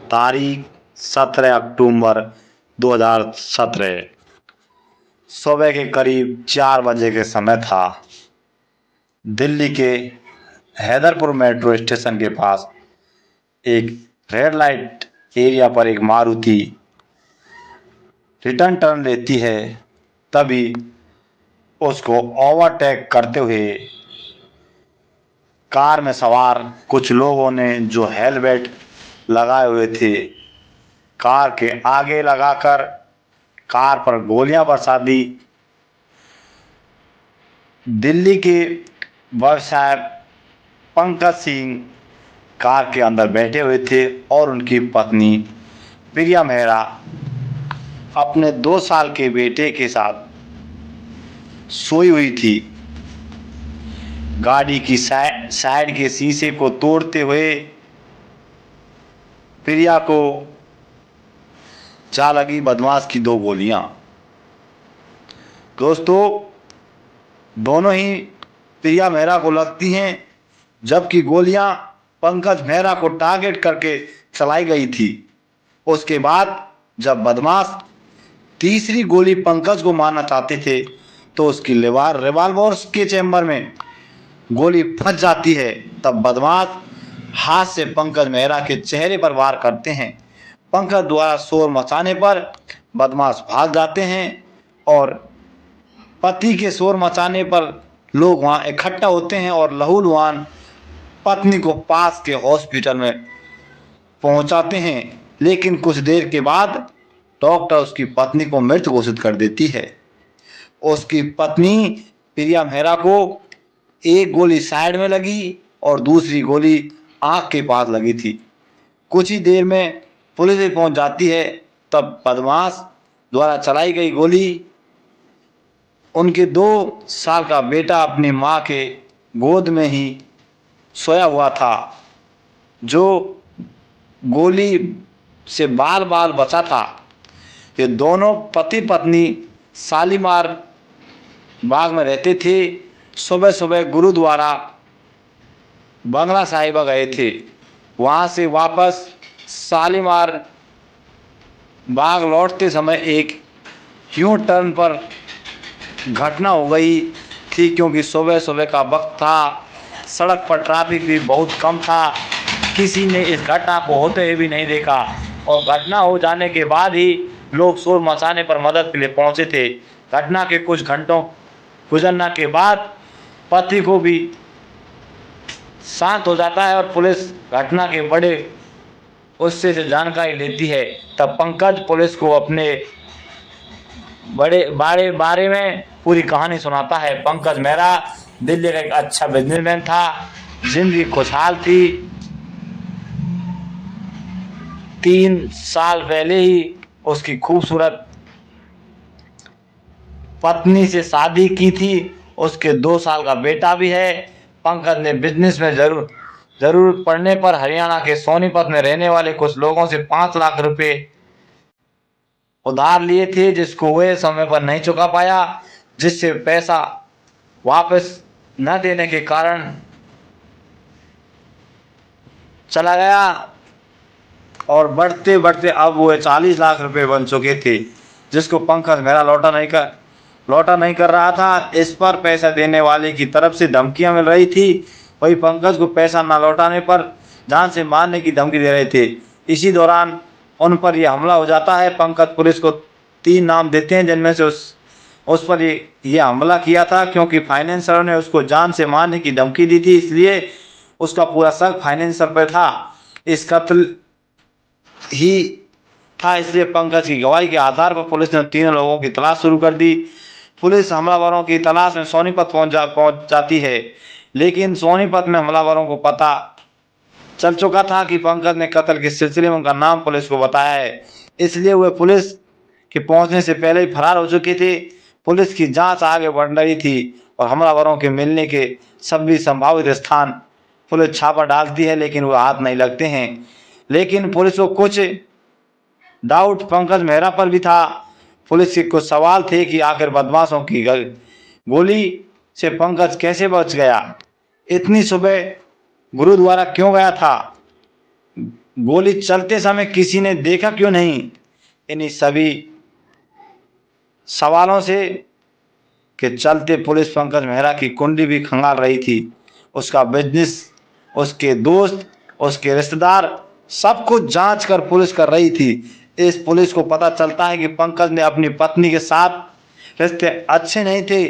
तारीख 17 अक्टूबर 2017। सुबह के करीब 4 बजे के समय था। दिल्ली के हैदरपुर मेट्रो स्टेशन के पास एक रेड लाइट एरिया पर एक मारुति रिटर्न टर्न लेती है। तभी उसको ओवरटेक करते हुए कार में सवार कुछ लोगों ने, जो हेलमेट लगाए हुए थे, कार के आगे लगाकर कार पर गोलियां बरसा दी। दिल्ली के व्यवसाय पंकज सिंह कार के अंदर बैठे हुए थे और उनकी पत्नी प्रिया मेहरा अपने 2 साल के बेटे के साथ सोई हुई थी। गाड़ी की साइड के शीशे को तोड़ते हुए प्रिया को जा लगी बदमाश की 2 गोलियां। दोस्तों, दोनों ही प्रिया मेहरा को लगती हैं, जबकि गोलियां पंकज मेहरा को टारगेट करके चलाई गई थी। उसके बाद जब बदमाश तीसरी गोली पंकज को मारना चाहते थे तो उसकी रिवाल्वर के चेंबर में गोली फंस जाती है। तब बदमाश हाथ से पंकज मेहरा के चेहरे पर वार करते हैं। पंकज द्वारा शोर मचाने पर बदमाश भाग जाते हैं और पति के शोर मचाने पर लोग वहां इकट्ठा होते हैं और लहूलुहान पत्नी को पास के हॉस्पिटल में पहुंचाते हैं। लेकिन कुछ देर के बाद डॉक्टर उसकी पत्नी को मृत घोषित कर देती है। उसकी पत्नी प्रिया मेहरा को एक गोली साइड में लगी और दूसरी गोली आंख के पास लगी थी। कुछ ही देर में पुलिस भी पहुंच जाती है। तब बदमाश द्वारा चलाई गई गोली उनके 2 साल का बेटा अपनी मां के गोद में ही सोया हुआ था, जो गोली से बाल बाल बचा था। ये दोनों पति पत्नी शालीमार बाग में रहते थे। सुबह सुबह गुरुद्वारा बंगला साहिबा गए थे। वहाँ से वापस शालीमार बाग लौटते समय एक यू टर्न पर घटना हो गई थी, क्योंकि सुबह सुबह का वक्त था, सड़क पर ट्रैफिक भी बहुत कम था। किसी ने इस घटना को होते हुए भी नहीं देखा और घटना हो जाने के बाद ही लोग शोर मचाने पर मदद के लिए पहुंचे थे। घटना के कुछ घंटों गुजरने के बाद पति को भी शांत हो जाता है और पुलिस घटना के बड़े उससे से जानकारी लेती है। तब पंकज पुलिस को अपने बारे में पूरी कहानी सुनाता है। पंकज मेहरा दिल्ली का एक अच्छा बिजनेसमैन था, जिंदगी खुशहाल थी। 3 साल पहले ही उसकी खूबसूरत पत्नी से शादी की थी। उसके 2 साल का बेटा भी है। पंकज ने बिजनेस में जरूरत पड़ने पर हरियाणा के सोनीपत में रहने वाले कुछ लोगों से 5 लाख रुपए उधार लिए थे, जिसको वह समय पर नहीं चुका पाया, जिससे पैसा वापस न देने के कारण चला गया और बढ़ते बढ़ते अब वो 40 लाख रुपए बन चुके थे, जिसको पंकज मेहरा लौटा नहीं कर रहा था। इस पर पैसा देने वाले की तरफ से धमकियां मिल रही थी। वही पंकज को पैसा न लौटाने पर जान से मारने की धमकी दे रहे थे। इसी दौरान उन पर यह हमला हो जाता है। पंकज पुलिस को 3 नाम देते हैं, जिनमें से उस पर यह हमला किया था, क्योंकि फाइनेंसर ने उसको जान से मारने की धमकी दी थी, इसलिए उसका पूरा शक फाइनेंसर पर था। इस कत्ल ही था, इसलिए पंकज की गवाही के आधार पर पुलिस ने 3 लोगों की तलाश शुरू कर दी। पुलिस हमलावरों की तलाश में सोनीपत पहुंच जाती है, लेकिन सोनीपत में हमलावरों को पता चल चुका था कि पंकज ने कत्ल के सिलसिले में उनका नाम पुलिस को बताया है, इसलिए वे पुलिस के पहुंचने से पहले ही फरार हो चुके थे। पुलिस की जांच आगे बढ़ रही थी और हमलावरों के मिलने के सभी संभावित स्थान पुलिस छापा डालती है, लेकिन वो हाथ नहीं लगते हैं। लेकिन पुलिस को कुछ डाउट पंकज मेहरा पर भी था। पुलिस के कुछ सवाल थे कि आखिर बदमाशों की गोली से पंकज कैसे बच गया, इतनी सुबह गुरुद्वारा क्यों गया था, गोली चलते समय किसी ने देखा क्यों नहीं? इन्हीं सभी सवालों से कि चलते पुलिस पंकज मेहरा की कुंडली भी खंगाल रही थी, उसका बिजनेस, उसके दोस्त, उसके रिश्तेदार, सब कुछ जांच कर पुलिस कर रही थी। इस पुलिस को पता चलता है कि पंकज ने अपनी पत्नी के साथ रिश्ते अच्छे नहीं थे।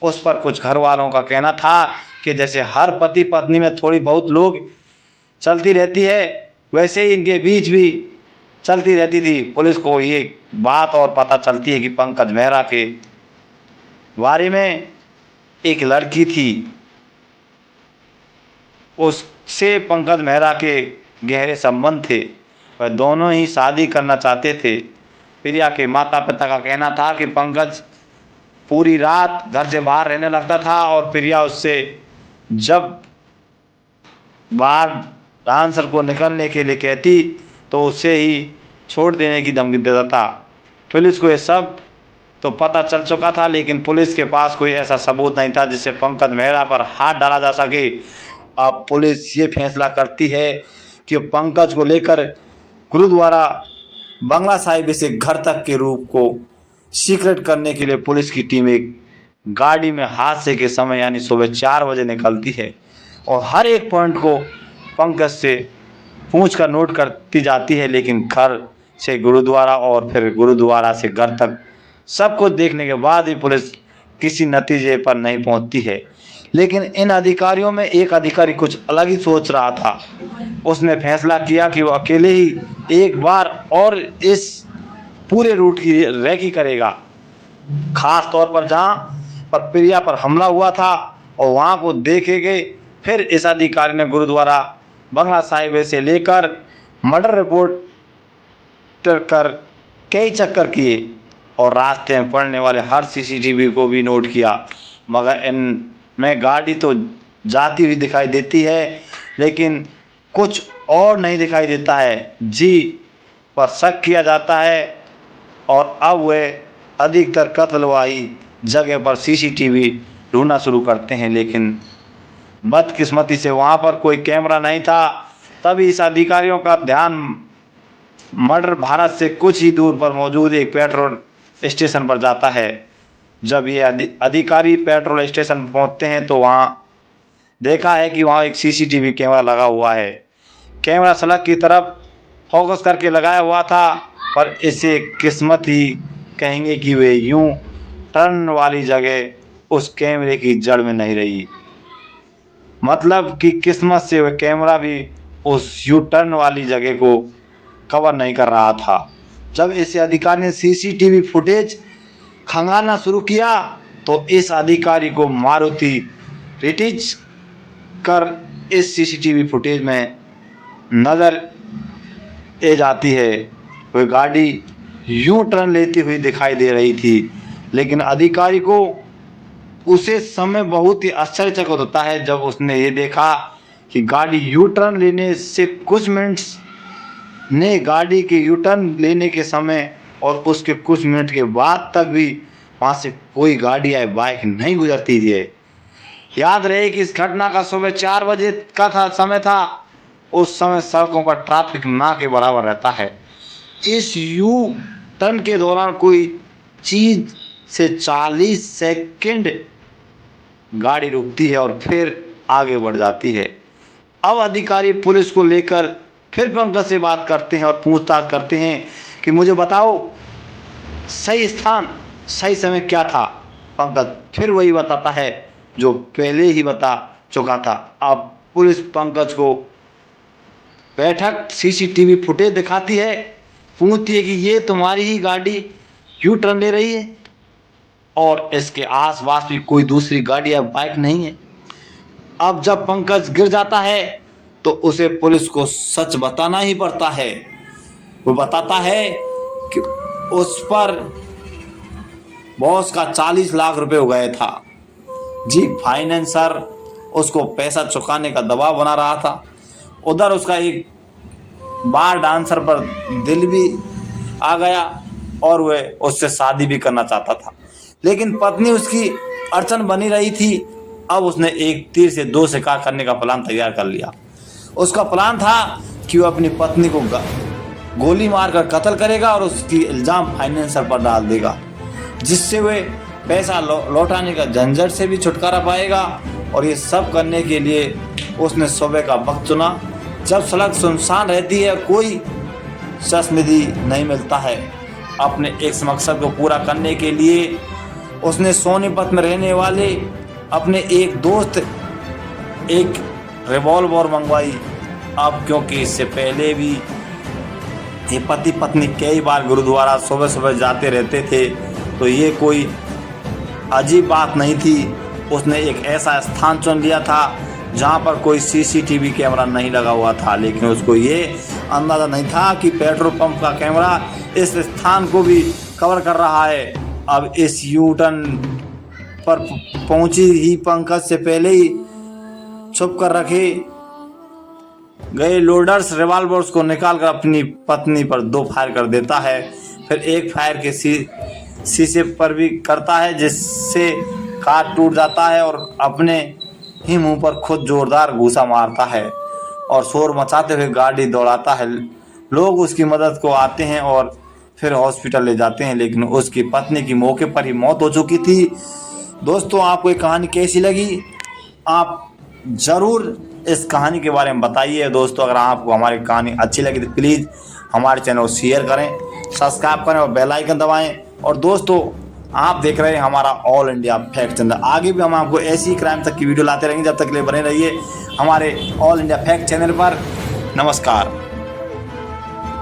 उस पर कुछ घर वालों का कहना था कि जैसे हर पति पत्नी में थोड़ी बहुत लोग चलती रहती है, वैसे ही इनके बीच भी चलती रहती थी। पुलिस को ये बात और पता चलती है कि पंकज मेहरा के बारे में एक लड़की थी, उससे पंकज मेहरा के गहरे संबंध थे। वह दोनों ही शादी करना चाहते थे। प्रिया के माता पिता का कहना था कि पंकज पूरी रात घर से बाहर रहने लगता था और प्रिया उससे जब बाहर डांसर को निकलने के लिए कहती तो उसे ही छोड़ देने की धमकी देता था। पुलिस को ये सब तो पता चल चुका था, लेकिन पुलिस के पास कोई ऐसा सबूत नहीं था जिससे पंकज मेहरा पर हाथ डाला जा सके। अब पुलिस ये फैसला करती है कि पंकज को लेकर गुरुद्वारा बंगला साहिब से घर तक के रूट को सीक्रेट करने के लिए पुलिस की टीम एक गाड़ी में हादसे के समय यानी सुबह 4 बजे निकलती है और हर एक पॉइंट को पंकज से पूछ कर नोट करती जाती है। लेकिन घर से गुरुद्वारा और फिर गुरुद्वारा से घर तक सब कुछ देखने के बाद भी पुलिस किसी नतीजे पर नहीं पहुंचती है। लेकिन इन अधिकारियों में एक अधिकारी कुछ अलग ही सोच रहा था। उसने फैसला किया कि वो अकेले ही एक बार और इस पूरे रूट की रेकी करेगा, खास तौर पर जहां पर प्रिया पर हमला हुआ था और वहां को देखेंगे। फिर इस अधिकारी ने गुरुद्वारा बंगला साहिब से लेकर मर्डर रिपोर्ट कर कई चक्कर किए और रास्ते में पड़ने वाले हर सीसीटीवी को भी नोट किया, मगर इनमें गाड़ी तो जाती हुई दिखाई देती है लेकिन कुछ और नहीं दिखाई देता है। जी पर शक किया जाता है और अब वे अधिकतर कत्लवाही जगह पर सीसीटीवी ढूंढना शुरू करते हैं, लेकिन बदकिस्मती से वहाँ पर कोई कैमरा नहीं था। तभी इस अधिकारियों का ध्यान मर्डर भारत से कुछ ही दूर पर मौजूद एक पेट्रोल स्टेशन पर जाता है। जब ये अधिकारी पेट्रोल स्टेशन पहुंचते हैं तो वहाँ देखा है कि वहाँ एक सीसीटीवी कैमरा लगा हुआ है। कैमरा सड़क की तरफ फोकस करके लगाया हुआ था, पर इसे किस्मत ही कहेंगे कि वे यूं टर्न वाली जगह उस कैमरे की जड़ में नहीं रही। मतलब कि किस्मत से वह कैमरा भी उस यू टर्न वाली जगह को कवर नहीं कर रहा था। जब इस अधिकारी ने सीसीटीवी फुटेज खंगालना शुरू किया तो इस अधिकारी को मारुति रिटीज कर इस सीसीटीवी फुटेज में नजर ए जाती है। वह गाड़ी यूं टर्न लेती हुई दिखाई दे रही थी, लेकिन अधिकारी को उसे समय बहुत ही आश्चर्यचकित होता है जब उसने ये देखा कि गाड़ी यू टर्न लेने से कुछ मिनट्स ने गाड़ी के यू टर्न लेने के समय और उसके कुछ मिनट के बाद तक भी वहाँ से कोई गाड़ी या बाइक नहीं गुजरती थी। याद रहे कि इस घटना का सुबह 4 बजे का समय था। उस समय सड़कों पर ट्रैफिक ना के बराबर रहता है। इस यू टर्न के दौरान कोई चीज से 40 सेकंड गाड़ी रुकती है और फिर आगे बढ़ जाती है। अब अधिकारी पुलिस को लेकर फिर पंकज से बात करते हैं और पूछताछ करते हैं कि मुझे बताओ सही स्थान सही समय क्या था। पंकज फिर वही बताता है जो पहले ही बता चुका था। अब पुलिस पंकज को बैठक सीसीटीवी फुटेज दिखाती है, पूछती है कि ये तुम्हारी ही गाड़ी यू टर्न ले रही है और इसके आसपास भी कोई दूसरी गाड़ी या बाइक नहीं है। अब जब पंकज गिर जाता है तो उसे पुलिस को सच बताना ही पड़ता है। वो बताता है कि उस पर बॉस का 40 लाख रुपए हो गया था। जी फाइनेंसर उसको पैसा चुकाने का दबाव बना रहा था। उधर उसका एक बार डांसर पर दिल भी आ गया और वह उससे शादी भी करना चाहता था, लेकिन पत्नी उसकी अड़चन बनी रही थी। अब उसने एक तीर से 2 शिकार करने का प्लान तैयार कर लिया। उसका प्लान था कि वो अपनी पत्नी को गोली मारकर कत्ल करेगा और उसकी इल्ज़ाम फाइनेंसर पर डाल देगा, जिससे वे पैसा लौटाने का झंझट से भी छुटकारा पाएगा। और ये सब करने के लिए उसने सुबह का वक्त चुना, जब सड़क सुनसान रहती है, कोई शस्त्रनिधि नहीं मिलता है। अपने इस मकसद को पूरा करने के लिए उसने सोनीपत में रहने वाले अपने एक दोस्त एक रिवॉल्वर मंगवाई। अब क्योंकि इससे पहले भी ये पति पत्नी कई बार गुरुद्वारा सुबह सुबह जाते रहते थे, तो ये कोई अजीब बात नहीं थी। उसने एक ऐसा स्थान चुन लिया था जहाँ पर कोई सीसीटीवी कैमरा नहीं लगा हुआ था, लेकिन उसको ये अंदाज़ा नहीं था कि पेट्रोल पंप का कैमरा इस स्थान को भी कवर कर रहा है। अब इस यू टर्न पर पहुंची ही पंकज से पहले ही छुप कर रखे गए लोडर्स रिवॉल्वर्स को निकालकर अपनी पत्नी पर 2 फायर कर देता है। फिर एक फायर के शीशे पर भी करता है, जिससे कार टूट जाता है और अपने ही मुंह पर खुद जोरदार घूसा मारता है और शोर मचाते हुए गाड़ी दौड़ाता है। लोग उसकी मदद को आते हैं और फिर हॉस्पिटल ले जाते हैं, लेकिन उसकी पत्नी की मौके पर ही मौत हो चुकी थी। दोस्तों, आपको ये कहानी कैसी लगी? आप ज़रूर इस कहानी के बारे में बताइए। दोस्तों, अगर आपको हमारी कहानी अच्छी लगी तो प्लीज़ हमारे चैनल को शेयर करें, सब्सक्राइब करें और बेल आइकन दबाएं। और दोस्तों, आप देख रहे हैं हमारा ऑल इंडिया फैक्ट चैनल। आगे भी हम आपको ऐसी क्राइम तक की वीडियो लाते रहेंगे। जब तक के लिए बने रहिए हमारे ऑल इंडिया फैक्ट चैनल पर। नमस्कार।